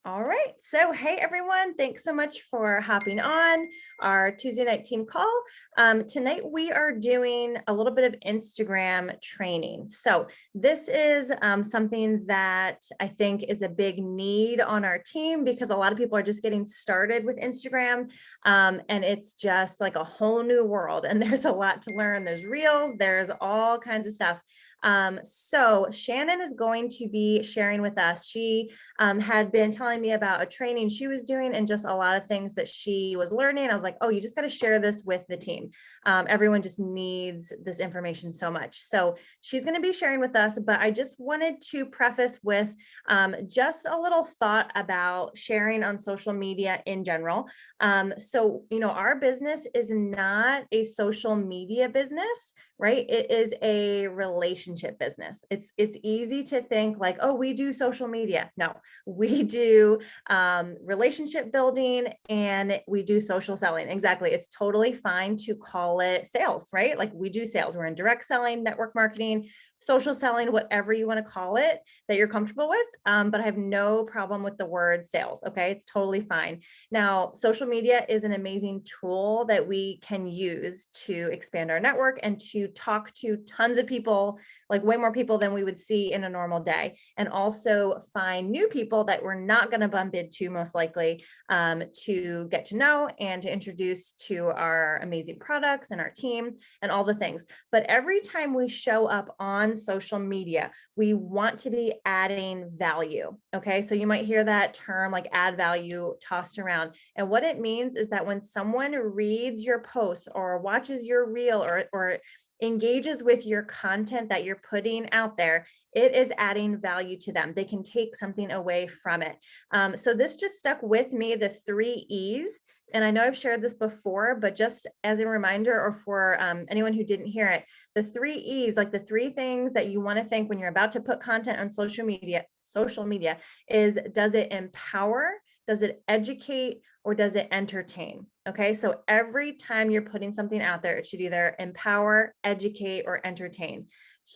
All right. So, hey, everyone. Thanks so much for hopping on our Tuesday night team call. Tonight, we are doing a little bit of Instagram training. So, this is something that I think is a big need on our team because a lot of people are just getting started with Instagram. And it's just like a whole new world. And there's a lot to learn. There's reels, there's all kinds of stuff. So, Shannon is going to be sharing with us. She had been telling me about a training she was doing and just a lot of things that she was learning. I was like, oh, you just got to share this with the team. Everyone just needs this information so much. So she's going to be sharing with us, but I just wanted to preface with just a little thought about sharing on social media in general. Our business is not a social media business, right? It is a relationship business. It's easy to think like, oh, we do social media. No, we do relationship building and we do social selling. Exactly. It's totally fine to call it sales, right? Like we do sales. We're in direct selling, network marketing, social selling, whatever you want to call it that you're comfortable with. But I have no problem with the word sales. Okay. It's totally fine. Now, social media is an amazing tool that we can use to expand our network and to talk to tons of people, like way more people than we would see in a normal day, and also find new people that we're not going to bump into most likely, to get to know and to introduce to our amazing products and our team and all the things. But every time we show up on social media, we want to be adding value. Okay. So you might hear that term like add value tossed around. And what it means is that when someone reads your post or watches your reel or engages with your content that you're putting out there, it is adding value to them. They can take something away from it. So this just stuck with me, the 3 E's. And I know I've shared this before, but just as a reminder, or for anyone who didn't hear it, the 3 E's, like the three things that you want to think when you're about to put content on social media is, does it empower? Does it educate, or does it entertain? Okay, so every time you're putting something out there, it should either empower, educate, or entertain.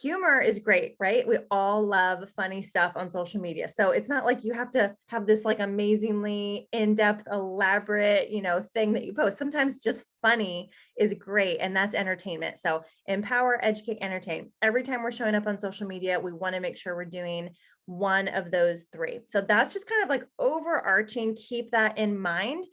Humor is great, right? We all love funny stuff on social media. So it's not like you have to have this like amazingly in-depth, elaborate, thing that you post. Sometimes just funny is great, and that's entertainment. So empower, educate, entertain. Every time we're showing up on social media, we want to make sure we're doing one of those three. So that's just kind of like overarching. Keep that in mind.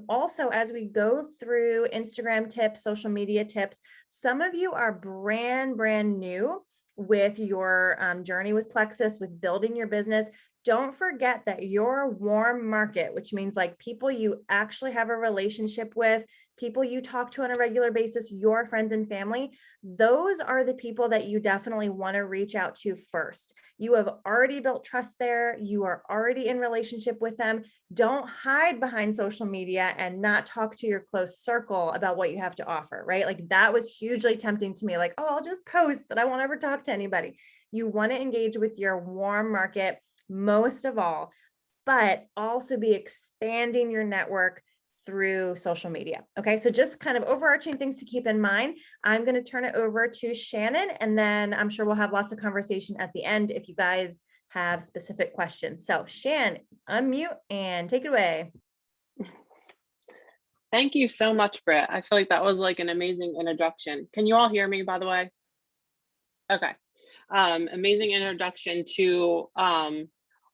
Also, as we go through Instagram tips, social media tips, some of you are brand new with your journey with Plexus, with building your business. Don't forget that your warm market, which means like people you actually have a relationship with, people you talk to on a regular basis, your friends and family, those are the people that you definitely want to reach out to first. You have already built trust there. You are already in relationship with them. Don't hide behind social media and not talk to your close circle about what you have to offer, right? Like that was hugely tempting to me. Like, oh, I'll just post, but I won't ever talk to anybody. You want to engage with your warm market most of all, but also be expanding your network through social media. Okay, so just kind of overarching things to keep in mind. I'm going to turn it over to Shannon, and then I'm sure we'll have lots of conversation at the end if you guys have specific questions. So Shan, unmute and take it away. Thank you so much, Britt. I feel like that was like an amazing introduction. Can you all hear me, by the way? Okay. Amazing introduction to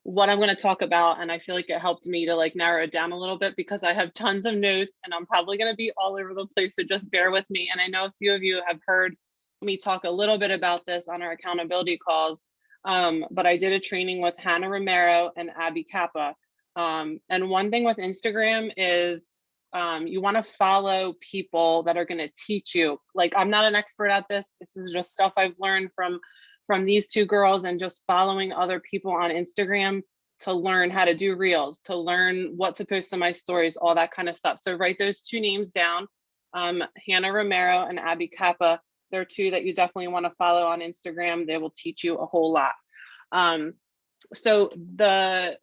what I'm going to talk about. And I feel like it helped me to like narrow it down a little bit because I have tons of notes and I'm probably going to be all over the place. So just bear with me. And I know a few of you have heard me talk a little bit about this on our accountability calls. But I did a training with Hannah Romero and Abby Kappa. And one thing with Instagram is you want to follow people that are going to teach you. Like, I'm not an expert at this. This is just stuff I've learned from these two girls and just following other people on Instagram to learn how to do reels, to learn what to post on my stories, all that kind of stuff. So write those two names down. Hannah Romero and Abby Kappa. They're two that you definitely want to follow on Instagram. They will teach you a whole lot. So the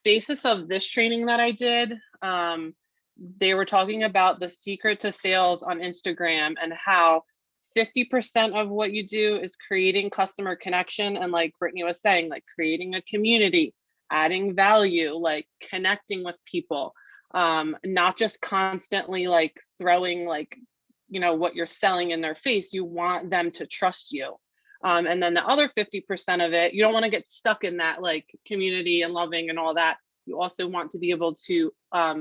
basis of this training that I did, they were talking about the secret to sales on Instagram and how 50% of what you do is creating customer connection. And like Brittany was saying, like creating a community adding value, like connecting with people, not just constantly like throwing like, what you're selling in their face. You want them to trust you. And then the other 50% of it, you don't want to get stuck in that like community and loving and all that. You also want to be able to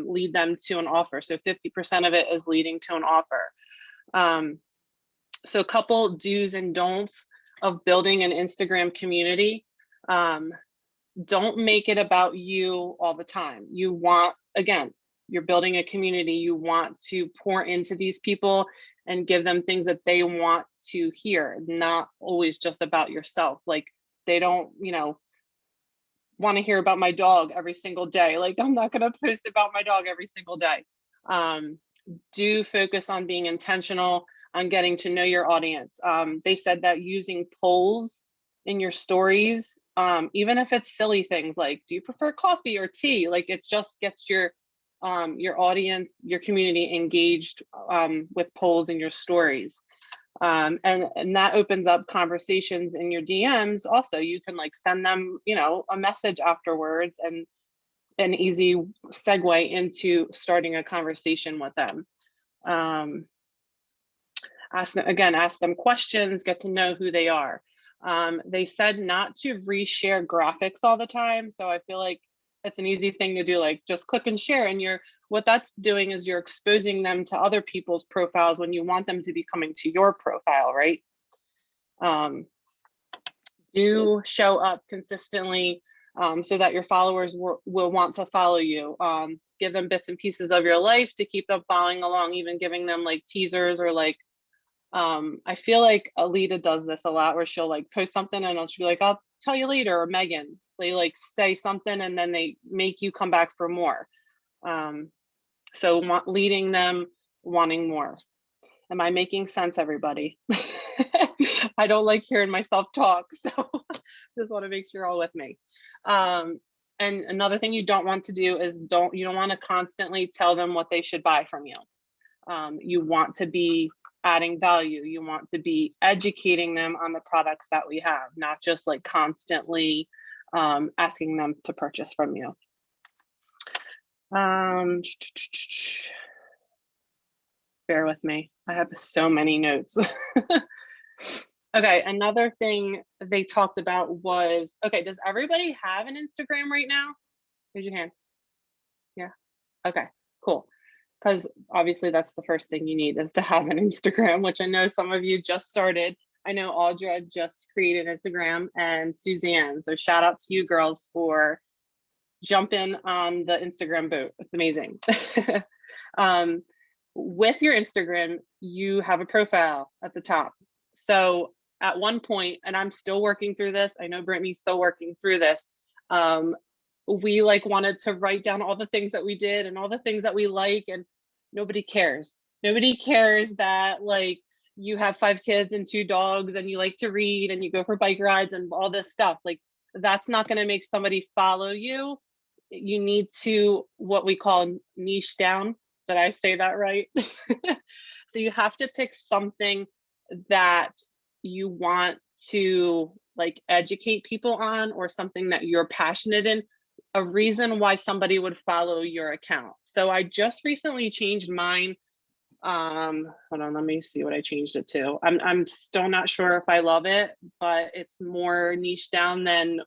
lead them to an offer. So 50% of it is leading to an offer. So a couple do's and don'ts of building an Instagram community. Don't make it about you all the time. You want, again, you're building a community. You want to pour into these people and give them things that they want to hear, not always just about yourself. Like they don't, want to hear about my dog every single day. Like I'm not going to post about my dog every single day. Do focus on being intentional on getting to know your audience. They said that using polls in your stories, even if it's silly things like, do you prefer coffee or tea? Like it just gets your audience, your community engaged with polls in your stories. And that opens up conversations in your DMs. Also, you can like send them, a message afterwards, and an easy segue into starting a conversation with them. Ask them questions, get to know who they are. They said not to reshare graphics all the time. So I feel like it's an easy thing to do, like just click and share. And what that's doing is you're exposing them to other people's profiles when you want them to be coming to your profile, right? Do show up consistently so that your followers will want to follow you. Give them bits and pieces of your life to keep them following along, even giving them like teasers or like, I feel like Alita does this a lot where she'll like post something and she'll be like, I'll tell you later, or Megan, they like say something and then they make you come back for more. So leading them, wanting more. Am I making sense, everybody? I don't like hearing myself talk, so just want to make sure you're all with me. And another thing you don't want to do is you don't want to constantly tell them what they should buy from you. You want to be adding value. You want to be educating them on the products that we have, not just like constantly asking them to purchase from you. Bear with me. I have so many notes. Okay, another thing they talked about was, okay, does everybody have an Instagram right now? Raise your hand. Yeah. Okay, cool. Because obviously that's the first thing you need is to have an Instagram, which I know some of you just started. I know Audra just created Instagram, and Suzanne. So shout out to you girls for jumping on the Instagram boat. It's amazing. With your Instagram, you have a profile at the top. So at one point, and I'm still working through this, I know Brittany's still working through this, we like wanted to write down all the things that we did and all the things that we like, and nobody cares. Nobody cares that like you have 5 kids and 2 dogs and you like to read and you go for bike rides and all this stuff. Like that's not going to make somebody follow you. You need to, what we call, niche down. Did I say that right? So you have to pick something that you want to like educate people on, or something that you're passionate in, a reason why somebody would follow your account. So I just recently changed mine. Hold on, let me see what I changed it to. I'm still not sure if I love it, but it's more niche down than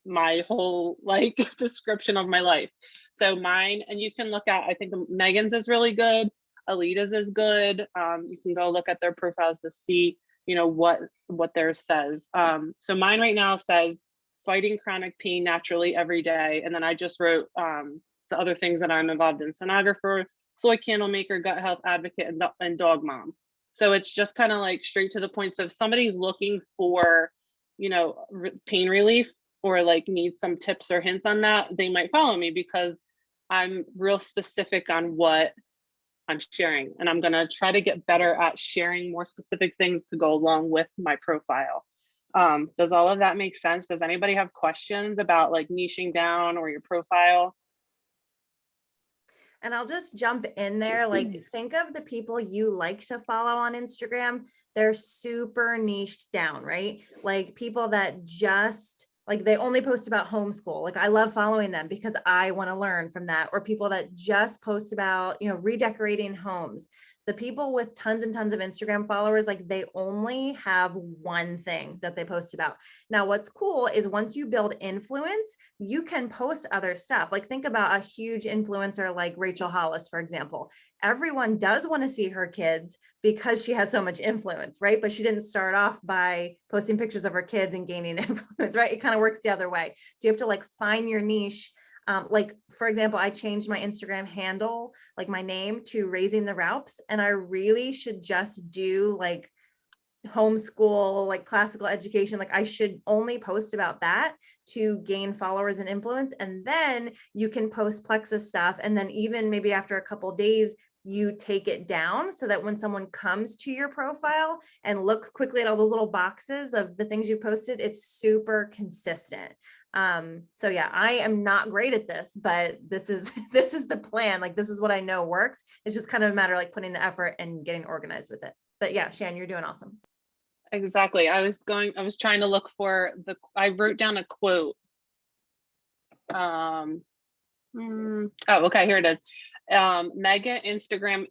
my whole like description of my life. So mine, and you can look at, I think Megan's is really good, Alita's is good. You can go look at their profiles to see, what theirs says. So mine right now says fighting chronic pain naturally every day. And then I just wrote the other things that I'm involved in: sonographer, soy candle maker, gut health advocate, and dog mom. So it's just kind of like straight to the point. So if somebody's looking for, pain relief, or like need some tips or hints on that, they might follow me because I'm real specific on what I'm sharing. And I'm going to try to get better at sharing more specific things to go along with my profile. Does all of that make sense? Does anybody have questions about like niching down or your profile? And I'll just jump in there. Like, think of the people you like to follow on Instagram. They're super niched down, right? Like people that just like they only post about homeschool. Like I love following them because I want to learn from that. Or people that just post about, redecorating homes. The people with tons and tons of Instagram followers, like they only have one thing that they post about. Now, what's cool is once you build influence, you can post other stuff. Like think about a huge influencer like Rachel Hollis, for example. Everyone does want to see her kids because she has so much influence, right? But she didn't start off by posting pictures of her kids and gaining influence, right? It kind of works the other way. So you have to like find your niche. Like, for example, I changed my Instagram handle, like my name, to Raising the Raups. And I really should just do like homeschool, like classical education. Like I should only post about that to gain followers and influence. And then you can post Plexus stuff. And then even maybe after a couple days, you take it down so that when someone comes to your profile and looks quickly at all those little boxes of the things you posted, it's super consistent. So yeah, I am not great at this, but this is this is the plan. Like this is what I know works. It's just kind of a matter of like putting the effort and getting organized with it. But yeah, Shan, you're doing awesome. Exactly. I was trying to look for I wrote down a quote. Oh, okay, here it is. Mega Instagram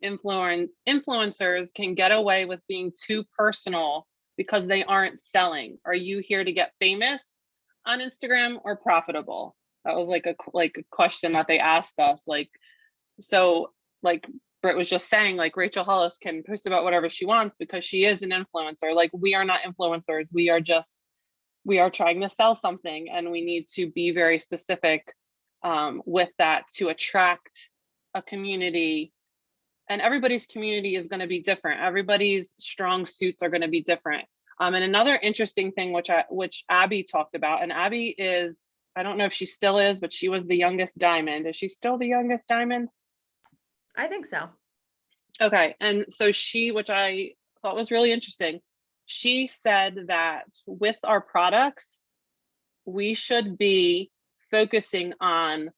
influencers can get away with being too personal because they aren't selling. Are you here to get famous on Instagram or profitable? That was like a question that they asked us. Like, so like Britt was just saying, like Rachel Hollis can post about whatever she wants because she is an influencer. Like we are not influencers. We are trying to sell something, and we need to be very specific with that to attract a community. And everybody's community is going to be different. Everybody's strong suits are going to be different. And another interesting thing, which Abby talked about, and Abby is, I don't know if she still is, but she was the youngest diamond. Is she still the youngest diamond? I think so. Okay. And so which I thought was really interesting, she said that with our products, we should be focusing on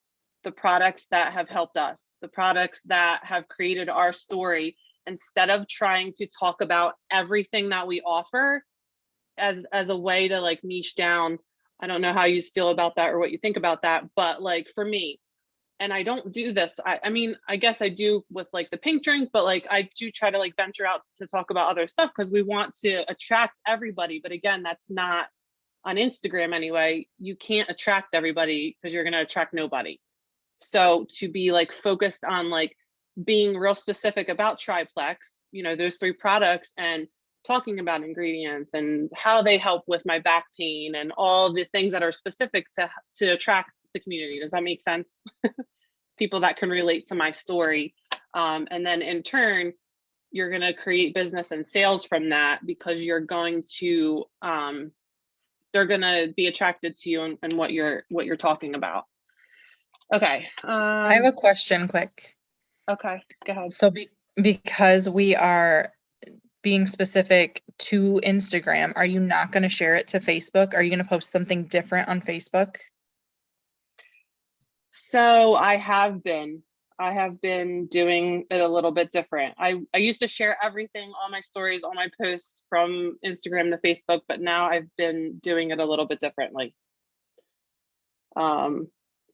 the products that have helped us, the products that have created our story, instead of trying to talk about everything that we offer as a way to like niche down. I don't know how you feel about that or what you think about that, but like for me, and I don't do this. I mean, I guess I do with like the pink drink, but like I do try to like venture out to talk about other stuff because we want to attract everybody. But again, that's not on Instagram anyway. You can't attract everybody because you're going to attract nobody. So to be like focused on like being real specific about Triplex, those 3 products, and talking about ingredients and how they help with my back pain and all the things that are specific to attract the community. Does that make sense? People that can relate to my story. And then in turn, you're going to create business and sales from that because you're going to, they're going to be attracted to you and what you're talking about. Okay. I have a question quick. Okay, go ahead. So because we are being specific to Instagram, are you not going to share it to Facebook? Are you going to post something different on Facebook? So I have been doing it a little bit different. I used to share everything, all my stories, all my posts from Instagram to Facebook, but now I've been doing it a little bit differently.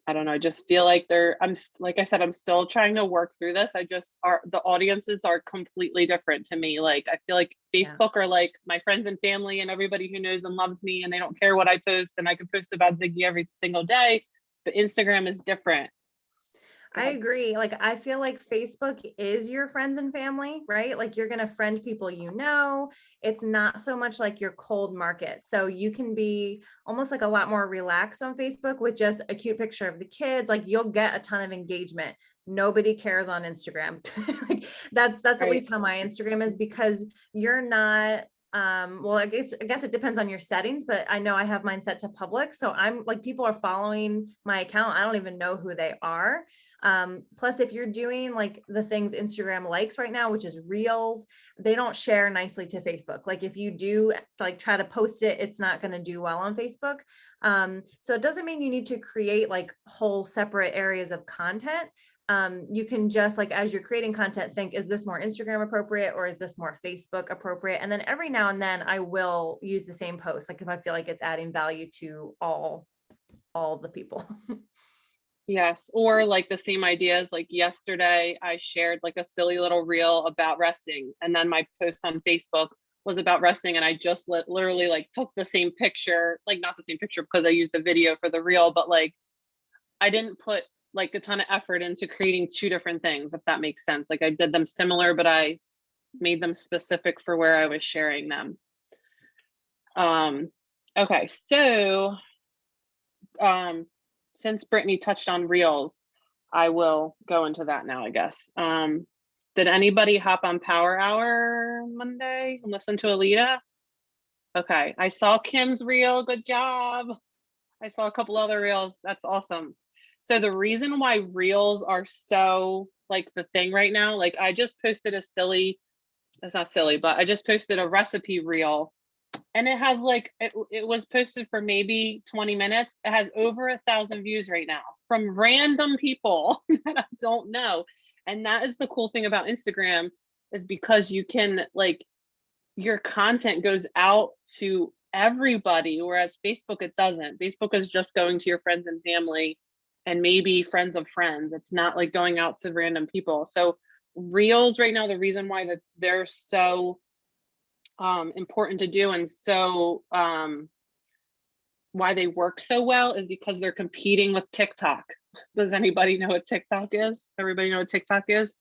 I don't know, I just feel like like I said, I'm still trying to work through this. The audiences are completely different to me. Like, I feel like Facebook are like my friends and family and everybody who knows and loves me, and they don't care what I post, and I can post about Ziggy every single day, but Instagram is different. I agree. Like, I feel like Facebook is your friends and family, right? Like you're going to friend people, it's not so much like your cold market. So you can be almost like a lot more relaxed on Facebook with just a cute picture of the kids. Like you'll get a ton of engagement. Nobody cares on Instagram. Like, that's Right. At least how my Instagram is, because you're not well, I guess it depends on your settings, but I know I have mine set to public. So I'm like, people are following my account. I don't even know who they are. Plus, if you're doing like the things Instagram likes right now, which is reels, they don't share nicely to Facebook. Like if you do like try to post it, it's not going to do well on Facebook. So it doesn't mean you need to create like whole separate areas of content. you can just like, as you're creating content, think, is this more Instagram appropriate or is this more Facebook appropriate? And then every now and then I will use the same post, like if I feel like it's adding value to all the people. Yes, or like the same ideas, like yesterday I shared like a silly little reel about resting, and then my post on Facebook was about resting, and I just literally like took the same picture, like not the same picture because I used the video for the reel, but like I didn't put like a ton of effort into creating two different things, if that makes sense. Like I did them similar, but I made them specific for where I was sharing them. Okay, so since Brittany touched on reels, I will go into that now, I guess. Did anybody hop on Power Hour Monday and listen to Alita? Okay, I saw Kim's reel, good job. I saw a couple other reels, that's awesome. So the reason why reels are so like the thing right now, like I just posted a silly, it's not silly, but I just posted a recipe reel, and it has like, it was posted for maybe 20 minutes. It has over 1,000 views right now from random people that I don't know. And that is the cool thing about Instagram, is because you can like, your content goes out to everybody, whereas Facebook, it doesn't. Facebook is just going to your friends and family and maybe friends of friends. It's not like going out to random people. So reels right now, the reason why that they're so important to do, and so why they work so well, is because they're competing with TikTok. Does anybody know what TikTok is? Everybody know what TikTok is?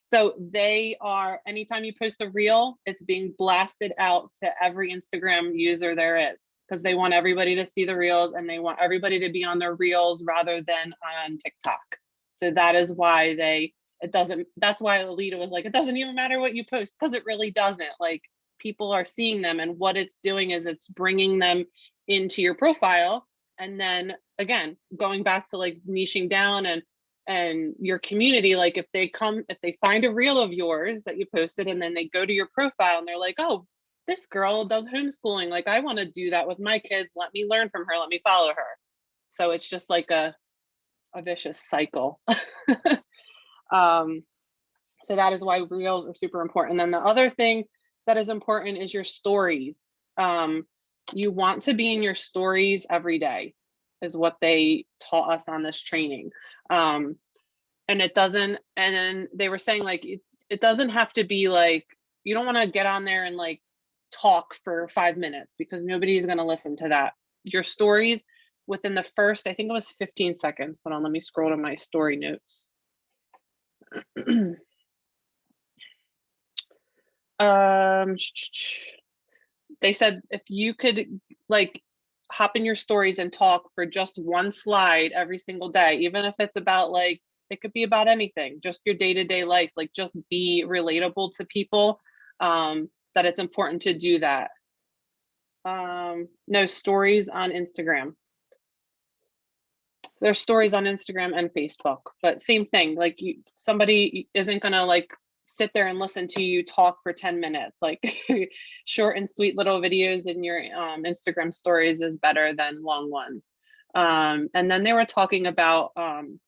So they are, anytime you post a reel, it's being blasted out to every Instagram user there is, because they want everybody to see the reels and they want everybody to be on their reels rather than on TikTok. So that is why that's why Alita was like, it doesn't even matter what you post, because it really doesn't. Like, people are seeing them, and what it's doing is it's bringing them into your profile. And then again, going back to like niching down and your community, like if they find a reel of yours that you posted, and then they go to your profile and they're like, oh, this girl does homeschooling, like I want to do that with my kids, let me learn from her, let me follow her. So it's just like a vicious cycle. So that is why reels are super important. And then the other thing that is important is your stories. You want to be in your stories every day, is what they taught us on this training. And it doesn't, and then they were saying like, it doesn't have to be like, you don't want to get on there and like talk for 5 minutes, because nobody's going to listen to that. Your stories within the first, I think it was 15 seconds. Hold on, let me scroll to my story notes. They said if you could like hop in your stories and talk for just one slide every single day, even if it's about like, it could be about anything, just your day-to-day life, like just be relatable to people, that it's important to do that. No, stories on Instagram. There's stories on Instagram and Facebook, but same thing. Like somebody isn't gonna like sit there and listen to you talk for 10 minutes. Like short and sweet little videos in your Instagram stories is better than long ones. And then they were talking about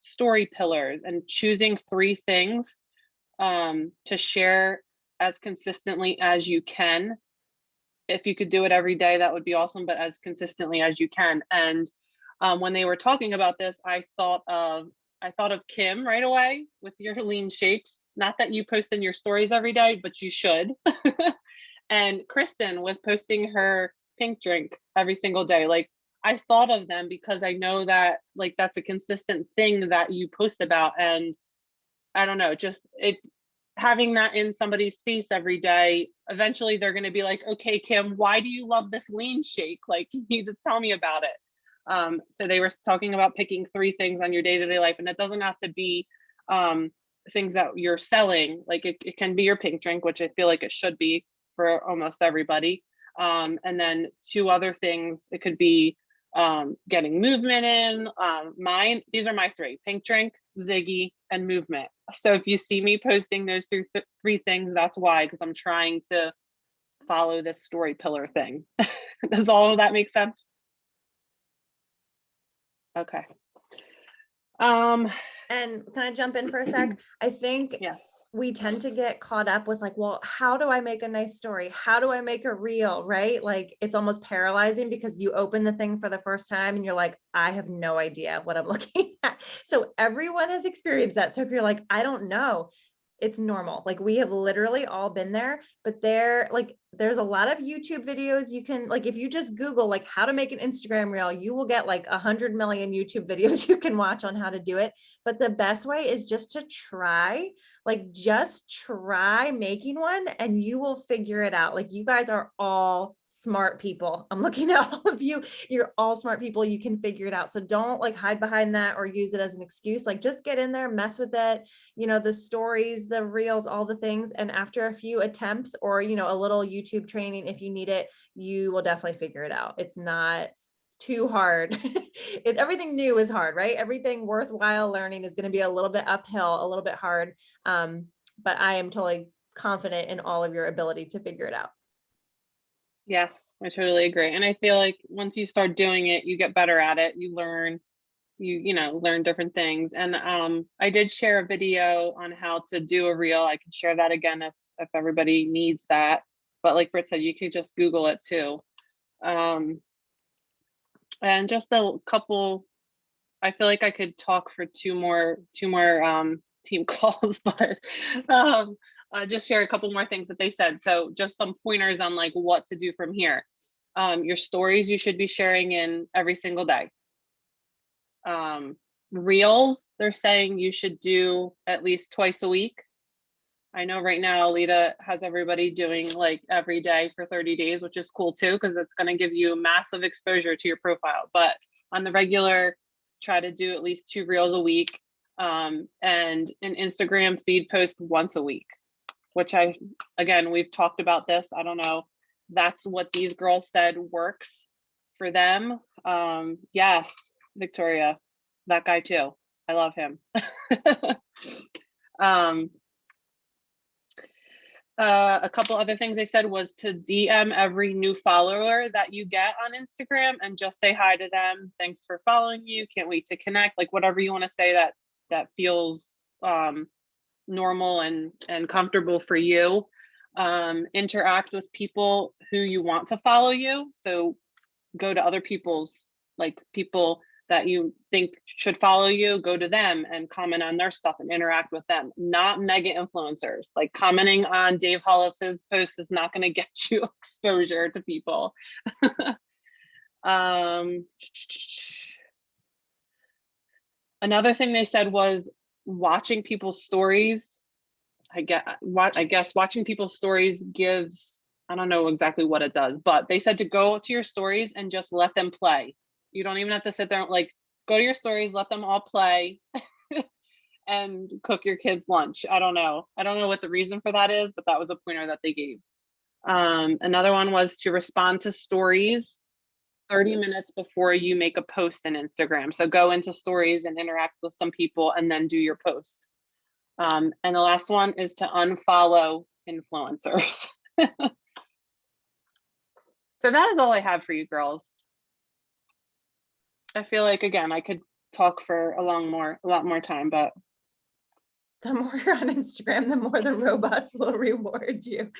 story pillars and choosing 3 things to share as consistently as you can. If you could do it every day, that would be awesome, but as consistently as you can. And when they were talking about this, I thought of Kim right away with your lean shakes. Not that you post in your stories every day, but you should. And Kristen with posting her pink drink every single day. Like, I thought of them because I know that like that's a consistent thing that you post about. And I don't know, just having that in somebody's face every day, eventually they're going to be like, okay, Kim, why do you love this lean shake? Like, you need to tell me about it. So they were talking about picking 3 things on your day-to-day life, and it doesn't have to be things that you're selling. Like it can be your pink drink, which I feel like it should be for almost everybody. And then 2 other things, it could be getting movement in. These are my 3: pink drink, Ziggy, and movement. So if you see me posting those 3 things, that's why, because I'm trying to follow this story pillar thing. Does all of that make sense? Okay. And can I jump in for a sec? I think Yes. we tend to get caught up with like, well, how do I make a nice story? How do I make a reel, right? Like it's almost paralyzing because you open the thing for the first time and you're like, I have no idea what I'm looking at. So everyone has experienced that. So if you're like, I don't know, it's normal. Like we have literally all been there, but there's a lot of YouTube videos you can, like, if you just Google like how to make an Instagram reel, you will get like 100 million YouTube videos you can watch on how to do it. But the best way is just to try, like just try making one and you will figure it out. Like you guys are all smart people. I'm looking at all of you. You're all smart people. You can figure it out. So don't like hide behind that or use it as an excuse. Like just get in there, mess with it, the stories, the reels, all the things. And after a few attempts or, a little YouTube training, if you need it, you will definitely figure it out. It's not too hard. Everything new is hard, right? Everything worthwhile learning is going to be a little bit uphill, a little bit hard. But I am totally confident in all of your ability to figure it out. Yes, I totally agree. And I feel like once you start doing it, you get better at it. You learn, learn different things. And I did share a video on how to do a reel. I can share that again if everybody needs that. But like Britt said, you could just Google it too. And just a couple, I feel like I could talk for two more team calls, but just share a couple more things that they said. So just some pointers on like what to do from here. Your stories you should be sharing in every single day. Reels, they're saying you should do at least twice a week. I know right now Alita has everybody doing like every day for 30 days, which is cool too, because it's going to give you massive exposure to your profile. But on the regular, try to do at least 2 reels a week, and an Instagram feed post once a week, which again, we've talked about this. I don't know. That's what these girls said works for them. Yes, Victoria, that guy too. I love him. A couple other things they said was to DM every new follower that you get on Instagram and just say hi to them. Thanks for following you. Can't wait to connect. Like whatever you want to say that feels normal and comfortable for you. Interact with people who you want to follow you. So go to other people's, like people that you think should follow you, go to them and comment on their stuff and interact with them, not mega influencers. Like commenting on Dave Hollis's post is not going to get you exposure to people. Another thing they said was watching people's stories. I guess watching people's stories gives, I don't know exactly what it does, but they said to go to your stories and just let them play. You don't even have to sit there and like go to your stories, let them all play and cook your kids lunch. I don't know what the reason for that is, but that was a pointer that they gave. Another one was to respond to stories 30 minutes before you make a post in Instagram. So go into stories and interact with some people and then do your post. And the last one is to unfollow influencers. So that is all I have for you girls. I feel like, again, I could talk for a lot more time, but the more you're on Instagram, the more the robots will reward you.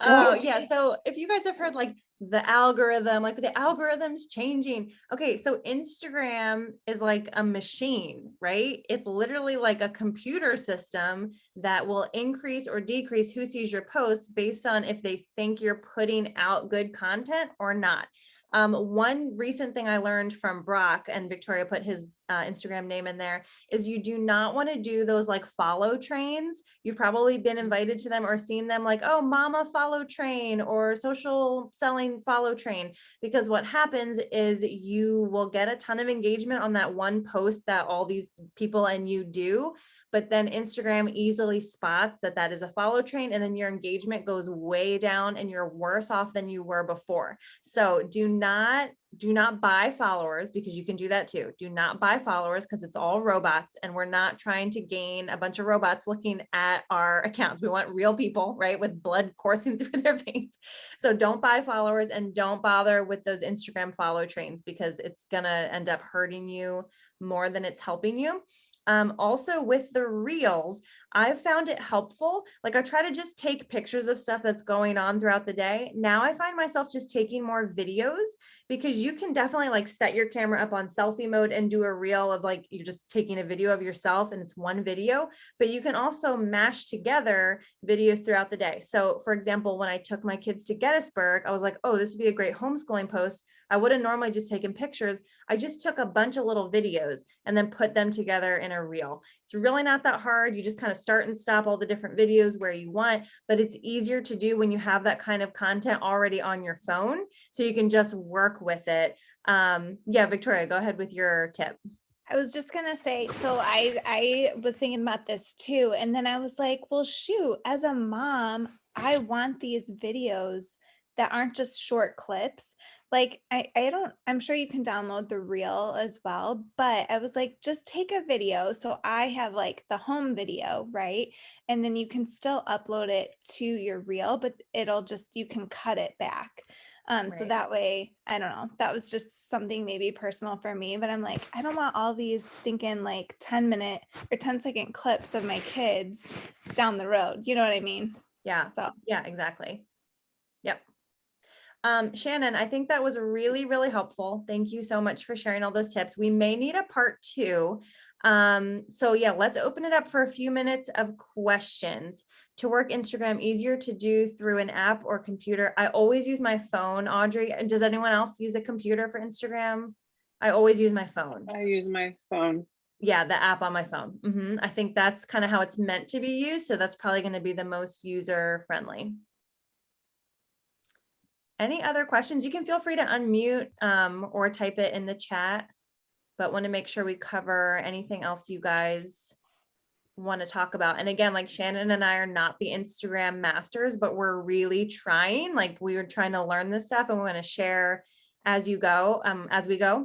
Oh yeah. So if you guys have heard like the algorithm's changing. Okay. So Instagram is like a machine, right? It's literally like a computer system that will increase or decrease who sees your posts based on if they think you're putting out good content or not. One recent thing I learned from Brock, and Victoria put his Instagram name in there, is you do not want to do those like follow trains. You've probably been invited to them or seen them like, oh, mama follow train or social selling follow train, because what happens is you will get a ton of engagement on that one post that all these people and you do. But then Instagram easily spots that that is a follow train, and then your engagement goes way down and you're worse off than you were before. So do not buy followers, because you can do that too. Do not buy followers because it's all robots, and we're not trying to gain a bunch of robots looking at our accounts. We want real people, right, with blood coursing through their veins. So don't buy followers and don't bother with those Instagram follow trains, because it's gonna end up hurting you more than it's helping you. Also with the reels, I've found it helpful. Like I try to just take pictures of stuff that's going on throughout the day. Now I find myself just taking more videos, because you can definitely like set your camera up on selfie mode and do a reel of like, you're just taking a video of yourself and it's one video, but you can also mash together videos throughout the day. So for example, when I took my kids to Gettysburg, I was like, oh, this would be a great homeschooling post. I would have normally just taken pictures. I just took a bunch of little videos and then put them together in a reel. It's really not that hard. You just kind of start and stop all the different videos where you want, but it's easier to do when you have that kind of content already on your phone, so you can just work with it. Yeah, Victoria, go ahead with your tip. I was just gonna say, so I was thinking about this too, and then I was like, well, shoot, as a mom, I want these videos that aren't just short clips. Like I'm sure you can download the reel as well, but I was like, just take a video. So I have like the home video, right? And then you can still upload it to your reel, but you can cut it back. So Right. that way, I don't know, that was just something maybe personal for me, but I'm like, I don't want all these stinking like 10-minute or 10-second clips of my kids down the road. You know what I mean? Yeah, So yeah, exactly. Yep. Shannon, I think that was really, really helpful. Thank you so much for sharing all those tips. We may need a part 2. So yeah, let's open it up for a few minutes of questions. To work Instagram easier to do through an app or computer? I always use my phone, Audrey. Does anyone else use a computer for Instagram? I always use my phone. I use my phone. Yeah, the app on my phone. I think that's kind of how it's meant to be used. So that's probably going to be the most user friendly. Any other questions? You can feel free to unmute or type it in the chat, but want to make sure we cover anything else you guys want to talk about. And again, like Shannon and I are not the Instagram masters, but we're really trying. Like we were trying to learn this stuff, and we want to share as we go,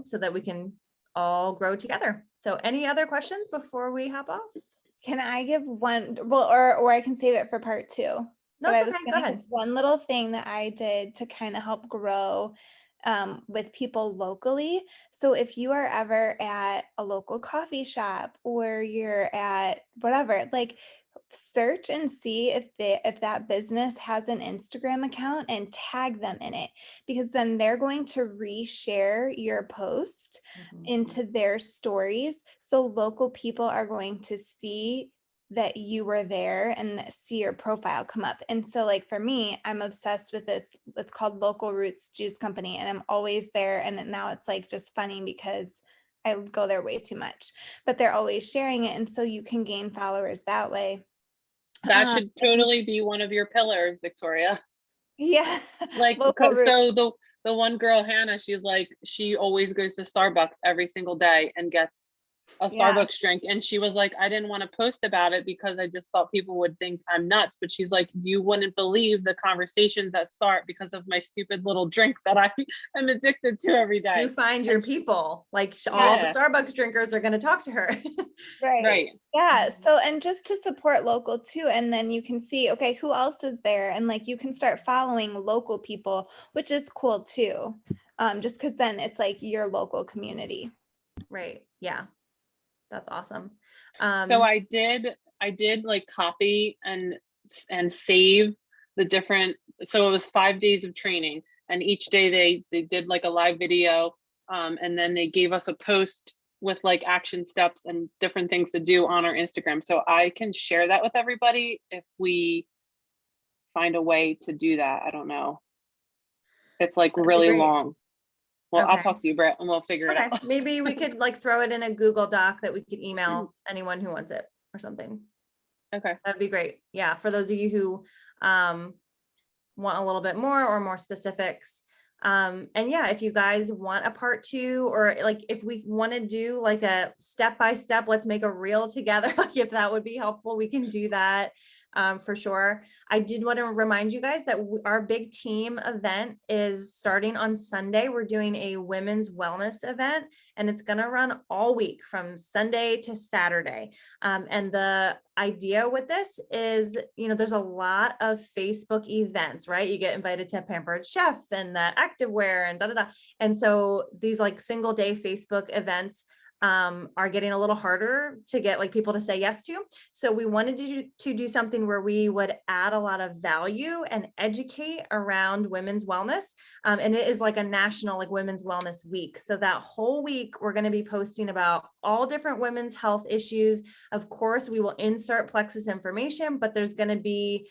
so that we can all grow together. So any other questions before we hop off? can I give one, well, or I can save it for part 2. No, But it's I was okay. Go gonna ahead. give one little thing that I did to kind of help grow with people locally. So if you are ever at a local coffee shop or you're at whatever, like search and see if that business has an Instagram account and tag them in it, because then they're going to reshare your post into their stories. So local people are going to see that you were there and see your profile come up. And so like for me, I'm obsessed with this. It's called Local Roots Juice Company, and I'm always there. And now it's like just funny because I go there way too much, but they're always sharing it. And so you can gain followers that way. That Um, should totally be one of your pillars, Victoria. yeah. Like, Local Roots. so the one girl, Hannah, she's like, she always goes to Starbucks every single day and gets a Yeah. Starbucks drink. And she was like, I didn't want to post about it because I just thought people would think I'm nuts. But she's like, you wouldn't believe the conversations that start because of my stupid little drink that I am addicted to every day. You find your And people, like all the Yeah. Starbucks drinkers are going to talk to her. Right. Yeah. So, and just to support local too. And then you can see, okay, who else is there? And like, you can start following local people, which is cool too. Just cause then it's like your local community. Right. Yeah. That's awesome. So I did like copy and save the different, so it was 5 days of training, and each day they did like a live video, and then they gave us a post with like action steps and different things to do on our Instagram. So I can share that with everybody if we find a way to do that. I don't know. It's like That'd be really great. long. Well, I'll Okay. talk to you, Brett, and we'll figure it Okay, out. maybe we could like throw it in a Google Doc that we could email anyone who wants it or something. Okay. That'd be great. Yeah, for those of you who want a little bit more or more specifics. And yeah, if you guys want a part 2, or like if we want to do like a step-by-step, let's make a reel together, like if that would be helpful, we can do that. For sure. I did want to remind you guys that our big team event is starting on Sunday. We're doing a women's wellness event, and it's going to run all week from Sunday to Saturday. And the idea with this is, there's a lot of Facebook events, right? You get invited to Pampered Chef and that activewear and da da da. And so these like single day Facebook events, are getting a little harder to get like people to say yes to. So we wanted to do something where we would add a lot of value and educate around women's wellness. And it is like a national like women's wellness week. So that whole week, we're going to be posting about all different women's health issues. Of course, we will insert Plexus information, but there's going to be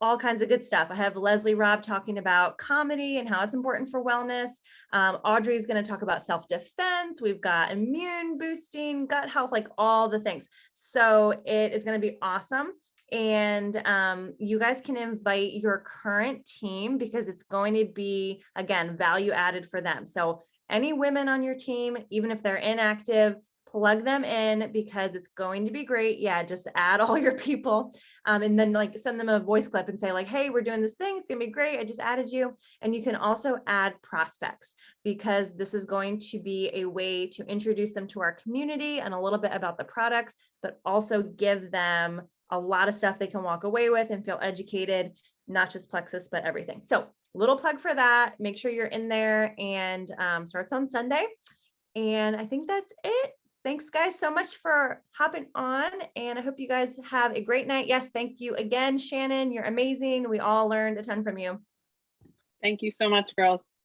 all kinds of good stuff. I have Leslie Robb talking about comedy and how it's important for wellness. Audrey is going to talk about self-defense. We've got immune boosting, gut health, like all the things. So it is going to be awesome. And you guys can invite your current team because it's going to be, again, value added for them. So any women on your team, even if they're inactive, plug them in because it's going to be great. Yeah, just add all your people and then like send them a voice clip and say like, hey, we're doing this thing. It's gonna be great. I just added you. And you can also add prospects because this is going to be a way to introduce them to our community and a little bit about the products, but also give them a lot of stuff they can walk away with and feel educated, not just Plexus, but everything. So little plug for that. Make sure you're in there and starts on Sunday. And I think that's it. Thanks guys so much for hopping on and I hope you guys have a great night. Yes, thank you again, Shannon. You're amazing. We all learned a ton from you. Thank you so much, girls.